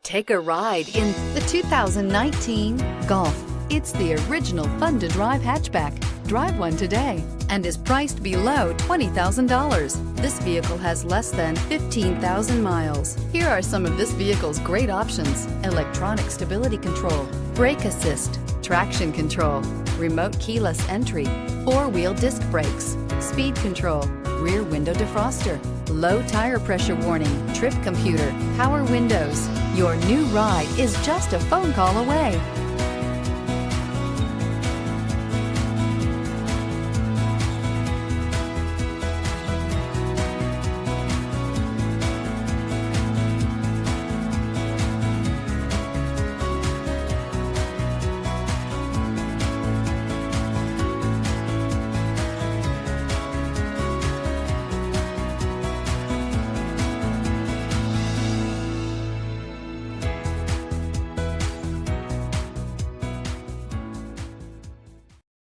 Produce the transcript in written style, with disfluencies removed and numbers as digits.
Take a ride in the 2019 Golf. It's the original fun-to-drive hatchback. Drive one today and is priced below $20,000. This vehicle has less than 15,000 miles. Here are some of this vehicle's great options: electronic stability control, brake assist, traction control, remote keyless entry, four-wheel disc brakes, speed control, rear window defroster, low tire pressure warning, trip computer, power windows. Your new ride is just a phone call away.